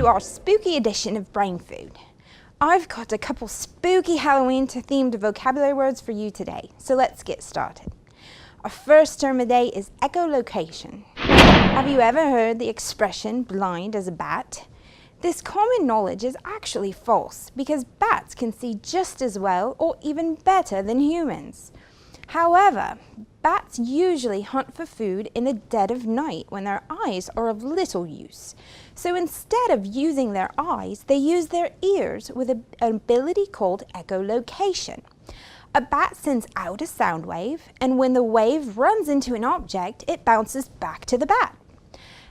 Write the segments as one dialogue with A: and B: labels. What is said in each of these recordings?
A: to our spooky edition of Brain Food. I've got a couple spooky Halloween-themed vocabulary words for you today, so let's get started. Our first term of the day is echolocation. Have you ever heard the expression blind as a bat? This common knowledge is actually false because bats can see just as well or even better than humans. However, bats usually hunt for food in the dead of night when their eyes are of little use. So instead of using their eyes, they use their ears with an ability called echolocation. A bat sends out a sound wave, and when the wave runs into an object, it bounces back to the bat.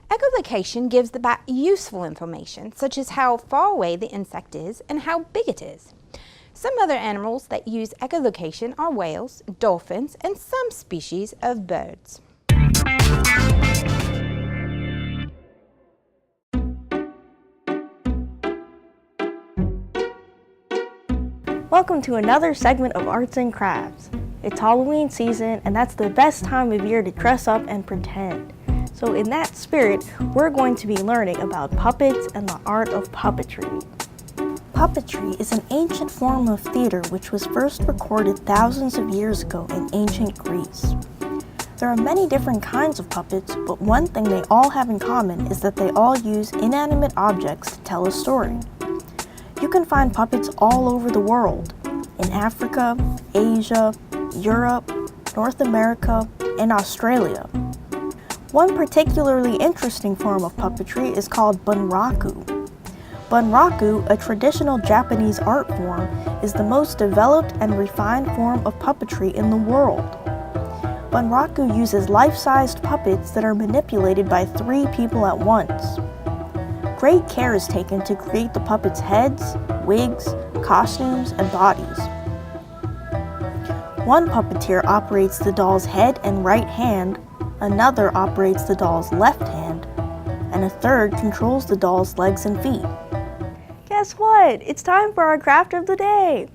A: Echolocation gives the bat useful information, such as how far away the insect is and how big it is. Some other animals that use echolocation are whales, dolphins, and some species of birds.
B: Welcome to another segment of Arts and Crafts. It's Halloween season, and that's the best time of year to dress up and pretend. So in that spirit, we're going to be learning about puppets and the art of puppetry. Puppetry is an ancient form of theater which was first recorded thousands of years ago in ancient Greece. There are many different kinds of puppets, but one thing they all have in common is that they all use inanimate objects to tell a story. You can find puppets all over the world, in Africa, Asia, Europe, North America, and Australia. One particularly interesting form of puppetry is called bunraku. Bunraku, a traditional Japanese art form, is the most developed and refined form of puppetry in the world. Bunraku uses life-sized puppets that are manipulated by 3 people at once. Great care is taken to create the puppets' heads, wigs, costumes, and bodies. One puppeteer operates the doll's head and right hand, another operates the doll's left hand, and a third controls the doll's legs and feet. Guess what? It's time for our craft of the day!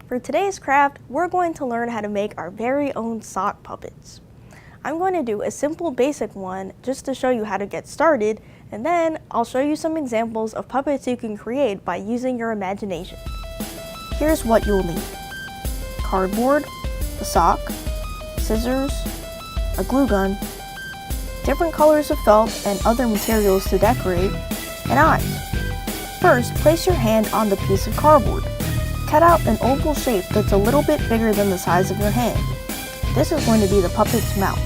B: For today's craft, we're going to learn how to make our very own sock puppets. I'm going to do a simple basic one just to show you how to get started, and then I'll show you some examples of puppets you can create by using your imagination. Here's what you'll need: cardboard, a sock, scissors, a glue gun, different colors of felt and other materials to decorate, and eyes. First, place your hand on the piece of cardboard. Cut out an oval shape that's a little bit bigger than the size of your hand. This is going to be the puppet's mouth.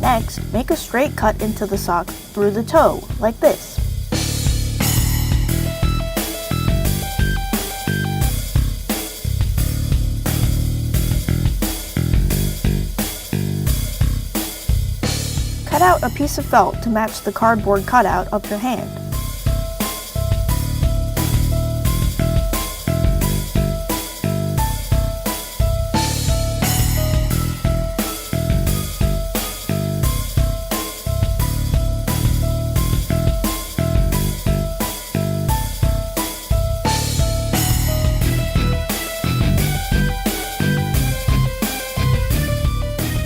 B: Next, make a straight cut into the sock through the toe, like this. Cut out a piece of felt to match the cardboard cutout of your hand.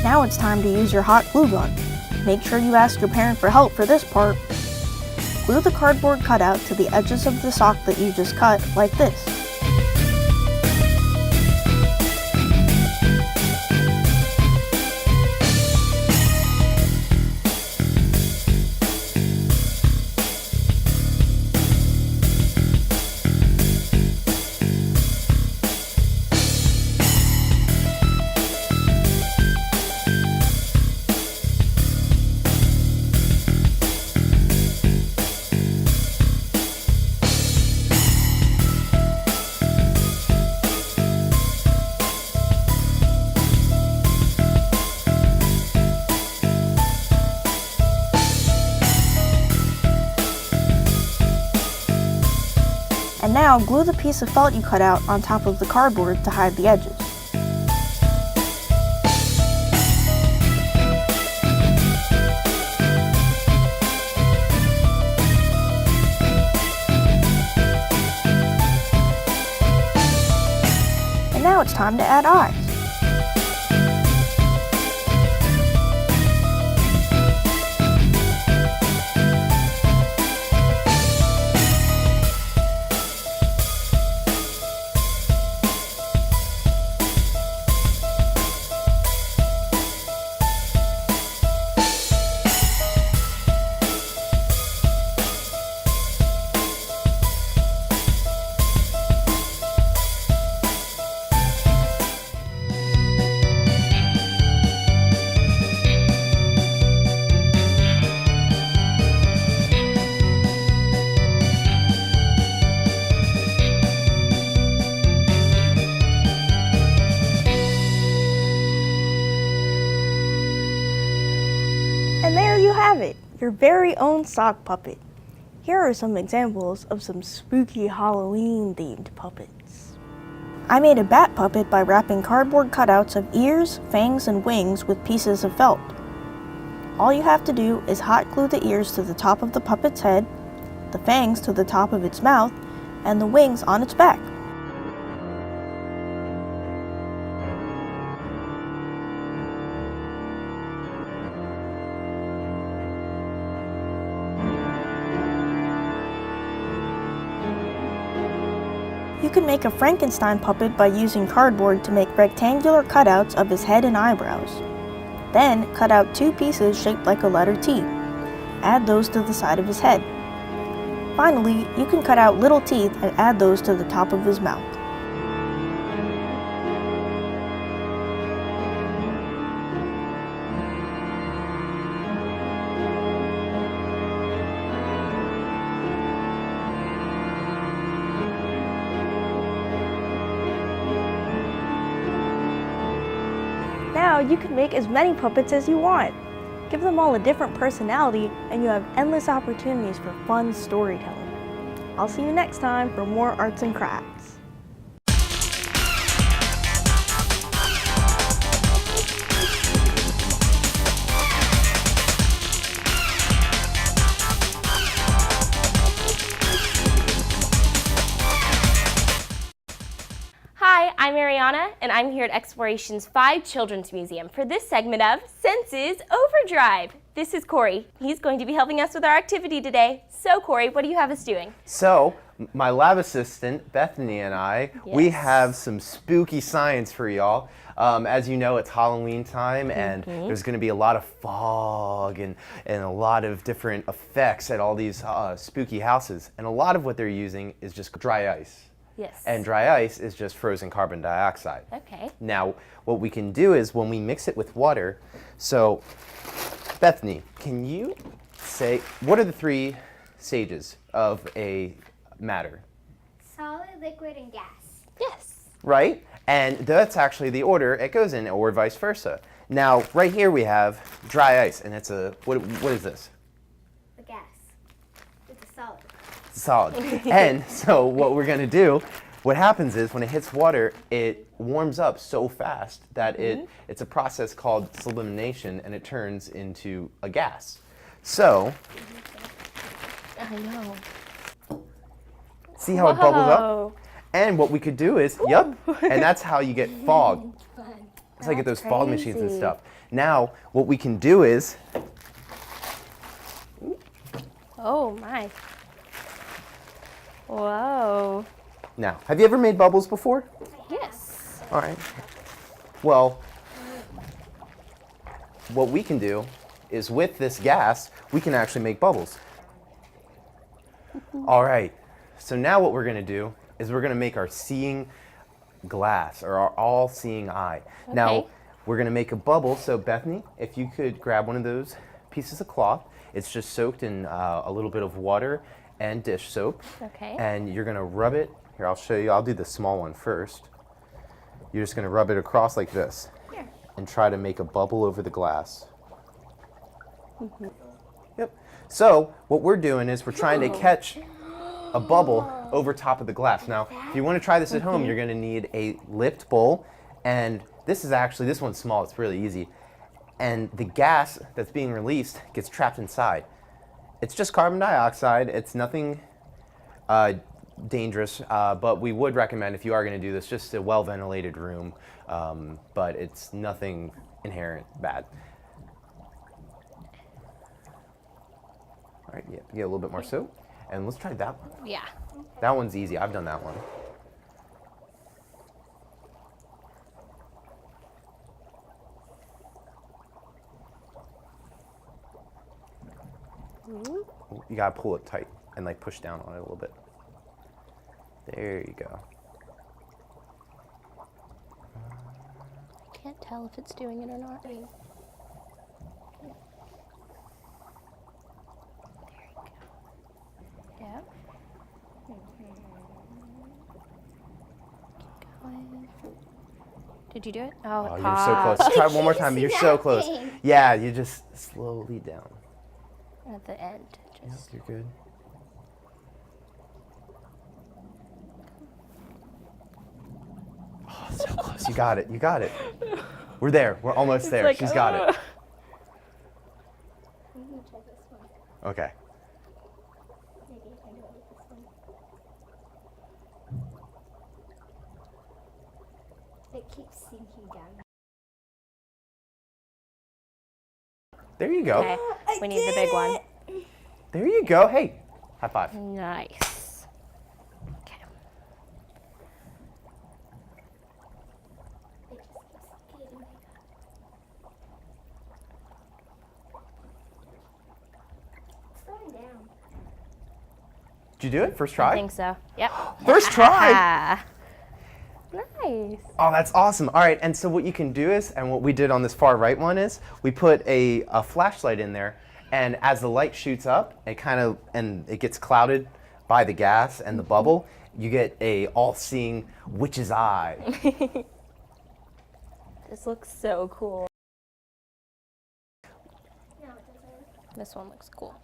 B: Now it's time to use your hot glue gun. Make sure you ask your parent for help for this part. Glue the cardboard cutout to the edges of the sock that you just cut, like this. And now glue the piece of felt you cut out on top of the cardboard to hide the edges. Now it's time to add eyes. And there you have it, your very own sock puppet. Here are some examples of some spooky Halloween-themed puppets. I made a bat puppet by wrapping cardboard cutouts of ears, fangs, and wings with pieces of felt. All you have to do is hot glue the ears to the top of the puppet's head, the fangs to the top of its mouth, and the wings on its back. You can make a Frankenstein puppet by using cardboard to make rectangular cutouts of his head and eyebrows. Then cut out 2 pieces shaped like a letter T. Add those to the side of his head. Finally, you can cut out little teeth and add those to the top of his mouth. Now you can make as many puppets as you want. Give them all a different personality and you have endless opportunities for fun storytelling. I'll see you next time for more arts and crafts.
C: Hi, I'm Ariana, and I'm here at Exploration's 5 Children's Museum for this segment of Senses Overdrive. This is Corey. He's going to be helping us with our activity today. So, Corey, what do you have us doing?
D: So, my lab assistant, Bethany, and I, we have some spooky science for y'all. As you know, it's Halloween time, and there's going to be a lot of fog and a lot of different effects at all these spooky houses. And a lot of what they're using is just dry ice.
C: Yes.
D: And dry ice is just frozen carbon dioxide.
C: Okay.
D: Now, what we can do is when we mix it with water, so Bethany, can you say, what are the 3 stages of a matter?
E: Solid, liquid, and gas.
C: Yes.
D: Right? And that's actually the order it goes in, or vice versa. Now, right here we have dry ice, and it's a, what is this?
E: A gas. It's a solid.
D: Solid. And so what we're going to do, what happens is when it hits water, it warms up so fast that it's a process called sublimation, and it turns into a gas. So,
C: I know.
D: see how it bubbles up? And what we could do is, and that's how you get fog. It's like get those fog machines and stuff. Now, what we can do is,
C: Oh, my. Whoa.
D: now, have you ever made bubbles before?
C: Yes.
D: All right. Well, what we can do is with this gas, we can actually make bubbles. All right. So now what we're going to do is we're going to make our seeing glass, or our all-seeing eye.
C: Okay.
D: Now, we're going to make a bubble. So Bethany, if you could grab one of those pieces of cloth. It's just soaked in a little bit of water and dish soap.
C: Okay.
D: And you're going to rub it. Here, I'll show you. I'll do the small one first. You're just going to rub it across like this.
C: Here.
D: And try to make a bubble over the glass. Yep. So what we're doing is we're trying to catch a bubble over top of the glass. Now, if you want to try this at home, you're going to need a lipped bowl. And this one's small. It's really easy. And the gas that's being released gets trapped inside. It's just carbon dioxide. It's nothing dangerous, but we would recommend, if you are going to do this, just a well-ventilated room, but it's nothing inherent bad. All right, yeah, get a little bit more soap, and let's try that one.
C: Yeah.
D: That one's easy. I've done that one. Ooh, you gotta pull it tight and like push down on it a little bit. There you go.
C: Can't tell if it's doing it or not. There you go. Yep. Keep going. Did you do it? Oh,
D: Oh,
C: it
D: you're so
C: popped.
D: close. Try it one more time. You're so close.
E: Snapping.
D: Yeah, you just slowly down.
C: At the end.
D: Yep,
C: Just
D: you're good. Oh, so close. You got it. You got it. We're there. We're almost there.
C: like,
D: She's got it.
E: I'm gonna try this one.
D: Okay.
E: Maybe I can do it with this one. It keeps sinking down.
D: There you go.
C: Okay. We need the big one.
D: There you go. Hey, high five.
C: Nice. Okay.
E: It just keeps getting bigger. It's going down.
D: Did you do it? First
C: I
D: try?
C: think so. Yep.
D: First try.
C: Ah. Nice.
D: Oh, that's awesome. All right, and so what you can do is, and what we did on this far right one is, we put a flashlight in there, and as the light shoots up, and it gets clouded by the gas and the bubble, you get a all-seeing witch's eye.
C: This looks so cool.
E: No, it doesn't.
C: This one looks cool.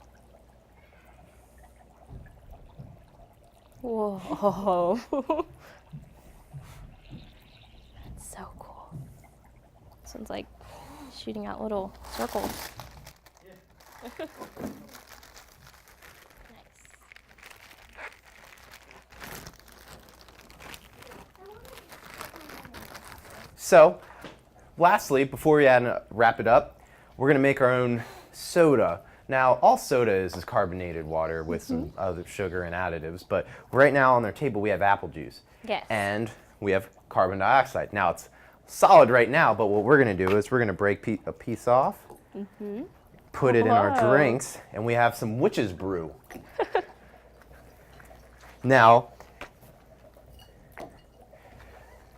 C: Whoa. That's so cool. This one's like shooting out little circles. Nice.
D: So, lastly, before we wrap it up, we're gonna make our own soda. Now, all soda is carbonated water with some other sugar and additives, but right now on our table we have apple juice.
C: Yes.
D: And we have carbon dioxide. Now, it's solid right now, but what we're gonna do is we're gonna break a piece off, put it in our
C: Whoa.
D: drinks, and we have some witch's brew. Now,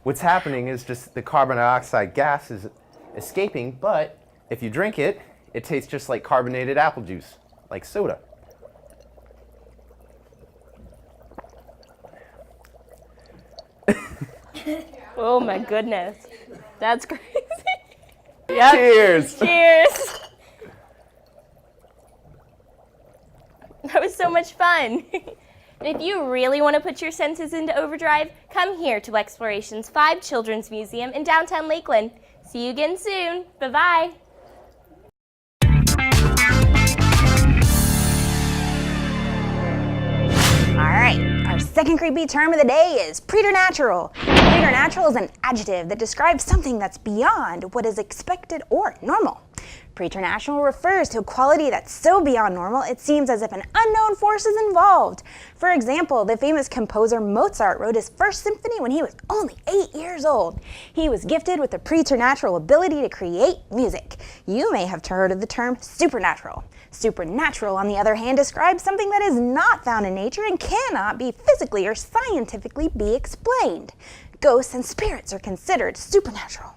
D: what's happening is just the carbon dioxide gas is escaping, but if you drink it, it tastes just like carbonated apple juice, like soda.
C: Oh my goodness. That's crazy. Yep.
D: Cheers!
C: Cheers. That was so much fun. And if you really want to put your senses into overdrive, come here to Exploration's 5 Children's Museum in downtown Lakeland. See you again soon. Bye-bye.
A: All right, our second creepy term of the day is preternatural. Preternatural is an adjective that describes something that's beyond what is expected or normal. Preternatural refers to a quality that's so beyond normal it seems as if an unknown force is involved. For example, the famous composer Mozart wrote his first symphony when he was only 8 years old. He was gifted with the preternatural ability to create music. You may have heard of the term supernatural. Supernatural, on the other hand, describes something that is not found in nature and cannot be physically or scientifically be explained. Ghosts and spirits are considered supernatural.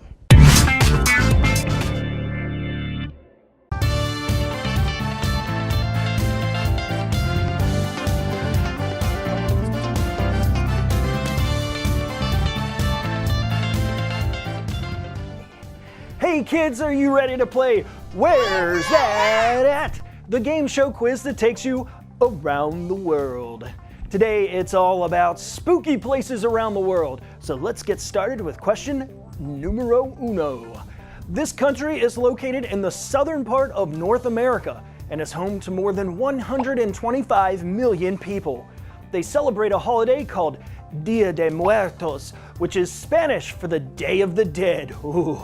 F: Hey kids, are you ready to play Where's That At? The game show quiz that takes you around the world. Today it's all about spooky places around the world. So let's get started with question numero uno. This country is located in the southern part of North America and is home to more than 125 million people. they celebrate a holiday called Dia de Muertos, which is Spanish for the Day of the Dead. Ooh.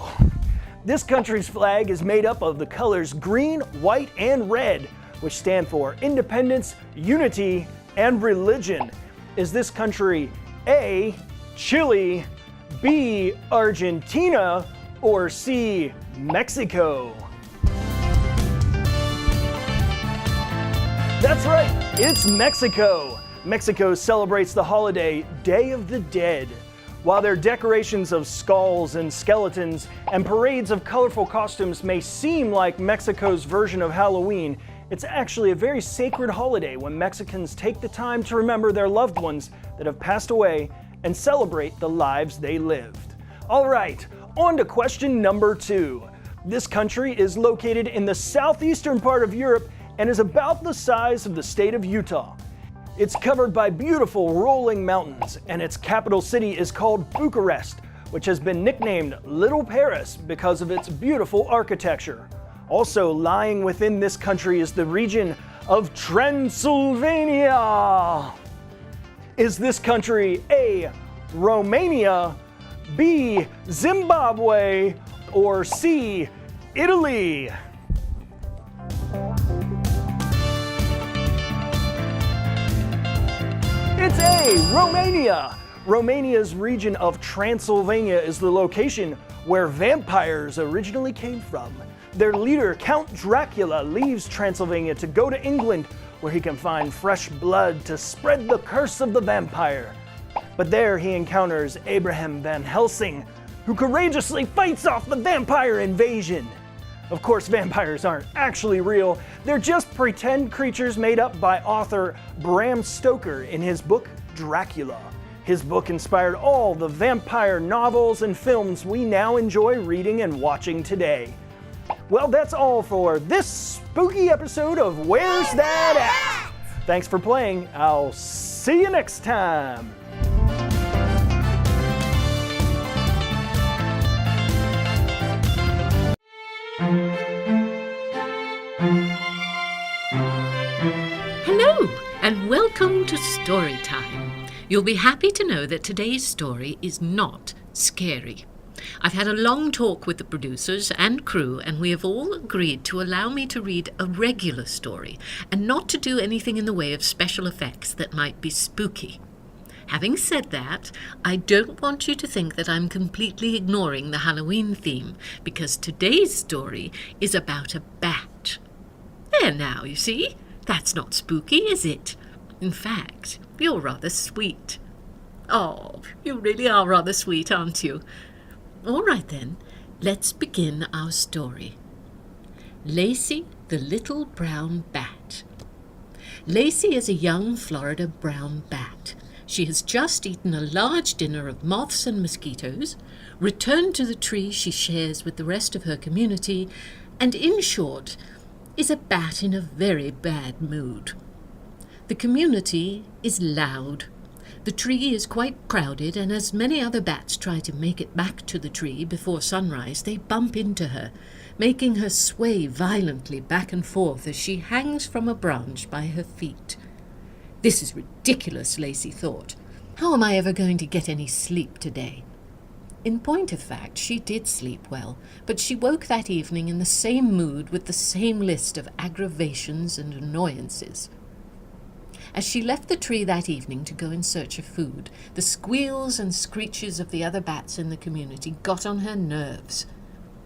F: This country's flag is made up of the colors green, white, and red, which stand for independence, unity, and religion. Is this country A, Chile, B, Argentina, or C, Mexico? That's right, it's Mexico. Mexico celebrates the holiday Day of the Dead. While their decorations of skulls and skeletons and parades of colorful costumes may seem like Mexico's version of Halloween, it's actually a very sacred holiday when Mexicans take the time to remember their loved ones that have passed away and celebrate the lives they lived. All right, on to question number 2. This country is located in the southeastern part of Europe and is about the size of the state of Utah. It's covered by beautiful rolling mountains, and its capital city is called Bucharest, which has been nicknamed Little Paris because of its beautiful architecture. Also lying within this country is the region of Transylvania. Is this country A, Romania, B, Zimbabwe, or C, Italy? It's A, Romania. Romania's region of Transylvania is the location where vampires originally came from. Their leader, Count Dracula, leaves Transylvania to go to England, where he can find fresh blood to spread the curse of the vampire. But there he encounters Abraham Van Helsing, who courageously fights off the vampire invasion. Of course, vampires aren't actually real. They're just pretend creatures made up by author Bram Stoker in his book Dracula. His book inspired all the vampire novels and films we now enjoy reading and watching today. Well, that's all for this spooky episode of Where's That At? Thanks for playing. I'll see you next time.
G: Hello, and welcome to Storytime. You'll be happy to know that today's story is not scary. I've had a long talk with the producers and crew, and we have all agreed to allow me to read a regular story and not to do anything in the way of special effects that might be spooky. Having said that, I don't want you to think that I'm completely ignoring the Halloween theme, because today's story is about a bat. There now, you see? That's not spooky, is it? In fact, you're rather sweet. Oh, you really are rather sweet, aren't you? All right then, let's begin our story. Lacey, the Little Brown Bat. Lacey is a young Florida brown bat. She has just eaten a large dinner of moths and mosquitoes, returned to the tree she shares with the rest of her community, and in short, is a bat in a very bad mood. The community is loud. The tree is quite crowded, and as many other bats try to make it back to the tree before sunrise, they bump into her, making her sway violently back and forth as she hangs from a branch by her feet. This is ridiculous, Lacey thought. How am I ever going to get any sleep today? In point of fact, she did sleep well, but she woke that evening in the same mood with the same list of aggravations and annoyances. As she left the tree that evening to go in search of food, the squeals and screeches of the other bats in the community got on her nerves.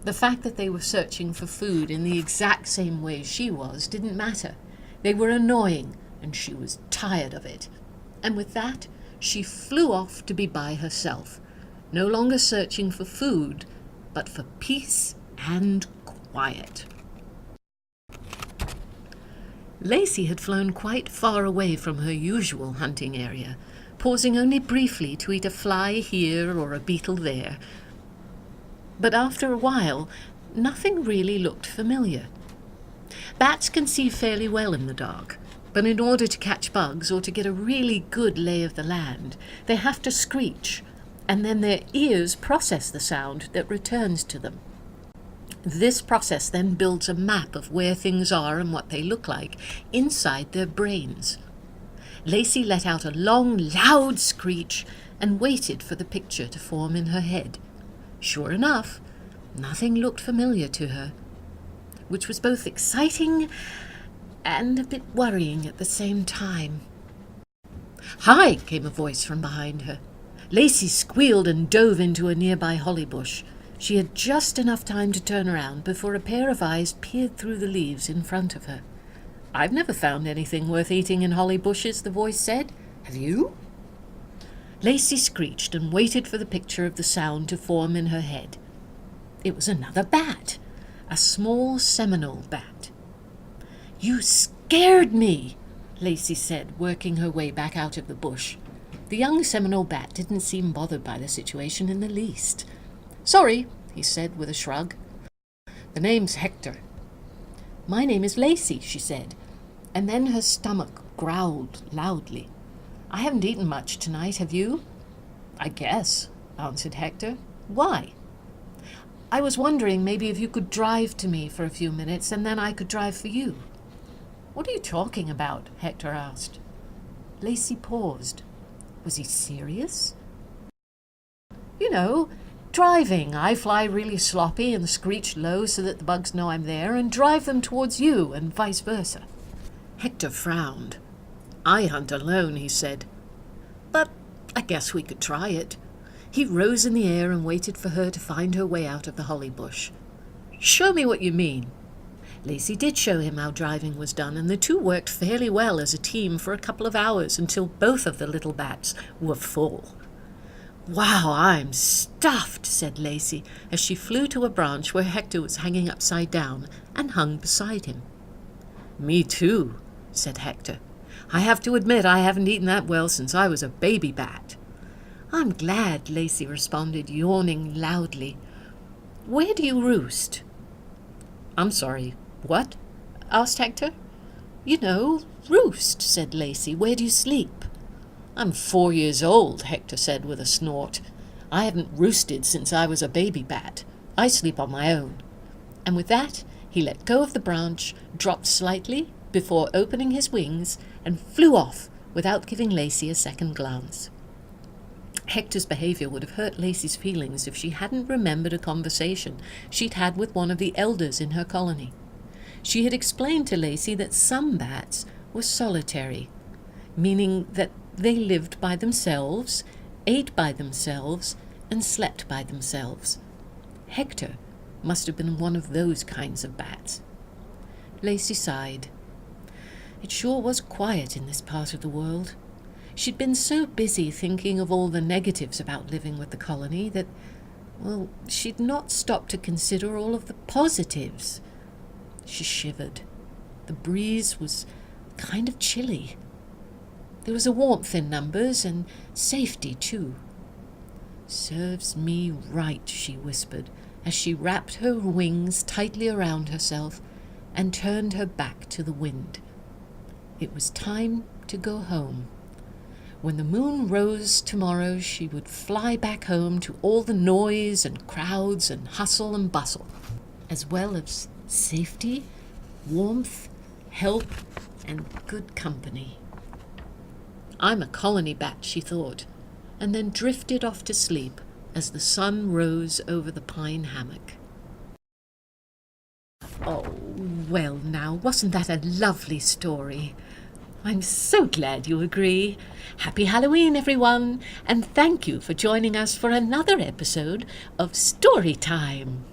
G: The fact that they were searching for food in the exact same way she was didn't matter. They were annoying, and she was tired of it. And with that, she flew off to be by herself, no longer searching for food, but for peace and quiet. Lacey had flown quite far away from her usual hunting area, pausing only briefly to eat a fly here or a beetle there. But after a while, nothing really looked familiar. Bats can see fairly well in the dark, but in order to catch bugs or to get a really good lay of the land, they have to screech, and then their ears process the sound that returns to them. This process then builds a map of where things are and what they look like inside their brains. Lacey let out a long, loud screech and waited for the picture to form in her head. Sure enough, nothing looked familiar to her, which was both exciting and a bit worrying at the same time. "Hi!" came a voice from behind her. Lacey squealed and dove into a nearby holly bush. She had just enough time to turn around before a pair of eyes peered through the leaves in front of her. "I've never found anything worth eating in holly bushes," the voice said. "Have you?" Lacey screeched and waited for the picture of the sound to form in her head. It was another bat, a small Seminole bat. "You scared me," Lacey said, working her way back out of the bush. The young Seminole bat didn't seem bothered by the situation in the least. "Sorry," he said with a shrug. "The name's Hector." "My name is Lacey," she said, and then her stomach growled loudly. "I haven't eaten much tonight, have you?" "I guess," answered Hector. "Why?" "I was wondering maybe if you could drive to me for a few minutes and then I could drive for you." "What are you talking about?" Hector asked. Lacey paused. Was he serious? "You know, driving. I fly really sloppy and screech low so that the bugs know I'm there and drive them towards you and vice versa." Hector frowned. "I hunt alone," he said. "But I guess we could try it." He rose in the air and waited for her to find her way out of the holly bush. "Show me what you mean." Lacey did show him how driving was done, and the two worked fairly well as a team for a couple of hours until both of the little bats were full. "Wow, I'm stuffed," said Lacey as she flew to a branch where Hector was hanging upside down and hung beside him. "Me too," said Hector. "I have to admit I haven't eaten that well since I was a baby bat." "I'm glad," Lacey responded, yawning loudly. "Where do you roost?" "I'm sorry, what?" asked Hector. "You know, roost," said Lacey. "Where do you sleep?" "I'm 4 years old," Hector said with a snort. "I haven't roosted since I was a baby bat. I sleep on my own." And with that, he let go of the branch, dropped slightly before opening his wings, and flew off without giving Lacey a second glance. Hector's behavior would have hurt Lacey's feelings if she hadn't remembered a conversation she'd had with one of the elders in her colony. She had explained to Lacey that some bats were solitary, meaning that they lived by themselves, ate by themselves, and slept by themselves. Hector must have been one of those kinds of bats. Lacey sighed. It sure was quiet in this part of the world. She'd been so busy thinking of all the negatives about living with the colony that, well, she'd not stopped to consider all of the positives. She shivered. The breeze was kind of chilly. There was a warmth in numbers and safety, too. "Serves me right," she whispered, as she wrapped her wings tightly around herself and turned her back to the wind. It was time to go home. When the moon rose tomorrow, she would fly back home to all the noise and crowds and hustle and bustle, as well as safety, warmth, help, and good company. "I'm a colony bat," she thought, and then drifted off to sleep as the sun rose over the pine hammock. Oh, well now, wasn't that a lovely story? I'm so glad you agree. Happy Halloween, everyone, and thank you for joining us for another episode of Story Time.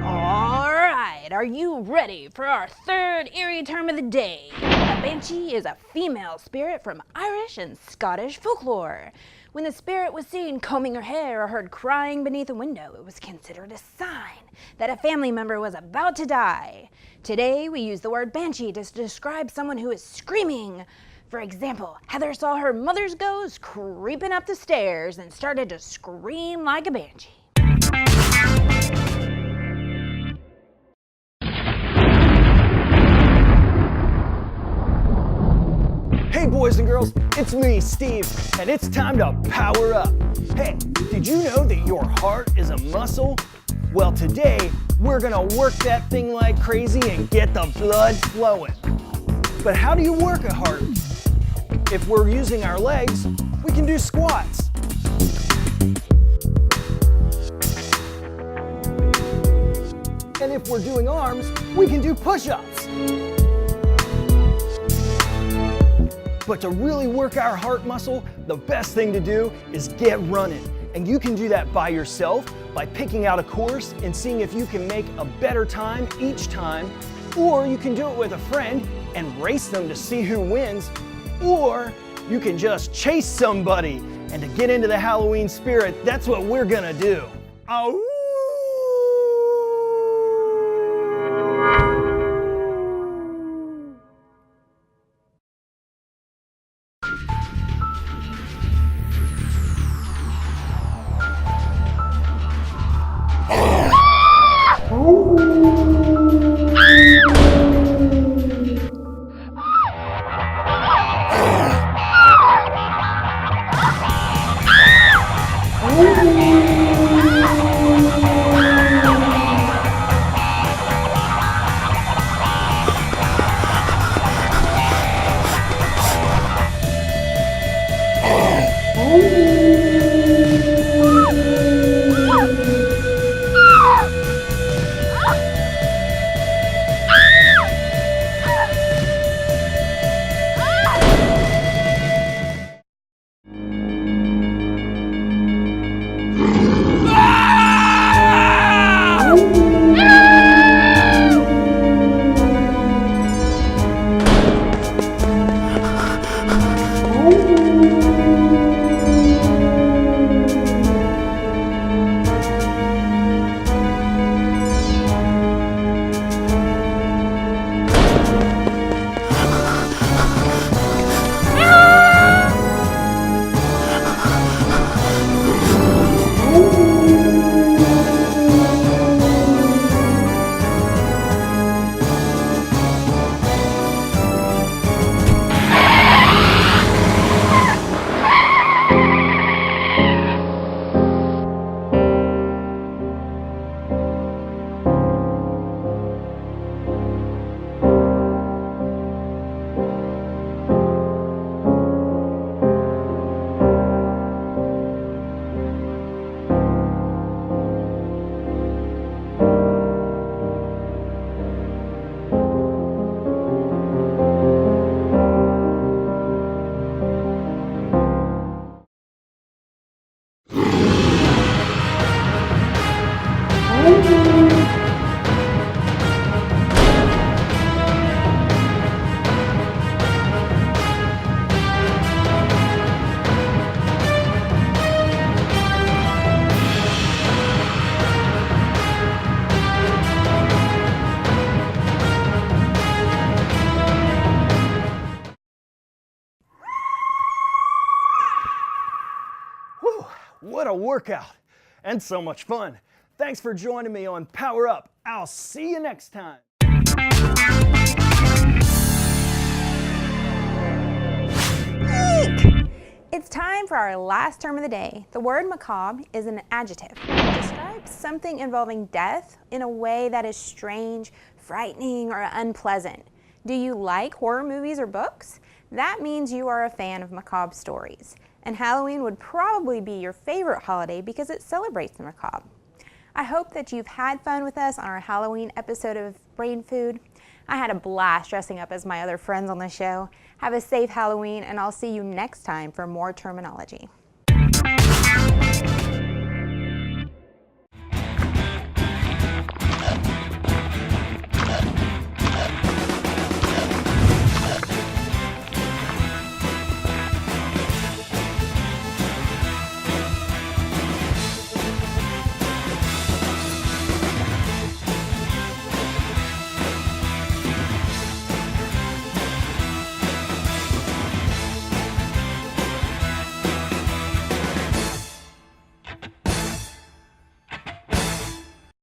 A: All right, are you ready for our third eerie term of the day? A banshee is a female spirit from Irish and Scottish folklore. When the spirit was seen combing her hair or heard crying beneath a window, it was considered a sign that a family member was about to die. Today, we use the word banshee to describe someone who is screaming. For example, Heather saw her mother's ghost creeping up the stairs and started to scream like a banshee.
F: Hey boys and girls, it's me, Steve, and it's time to power up. Hey, did you know that your heart is a muscle? Well, today we're gonna work that thing like crazy and get the blood flowing. But how do you work a heart? If we're using our legs, we can do squats. And if we're doing arms, we can do push-ups. But to really work our heart muscle, the best thing to do is get running. And you can do that by yourself by picking out a course and seeing if you can make a better time each time. Or you can do it with a friend and race them to see who wins. Or you can just chase somebody. And to get into the Halloween spirit, that's what we're gonna do. Ow! What a workout and so much fun. Thanks for joining me on Power Up. I'll see you next time.
A: Eek! It's time for our last term of the day. The word macabre is an adjective. It describes something involving death in a way that is strange, frightening, or unpleasant. Do you like horror movies or books? That means you are a fan of macabre stories. And Halloween would probably be your favorite holiday because it celebrates the macabre. I hope that you've had fun with us on our Halloween episode of Brain Food. I had a blast dressing up as my other friends on the show. Have a safe Halloween, and I'll see you next time for more terminology.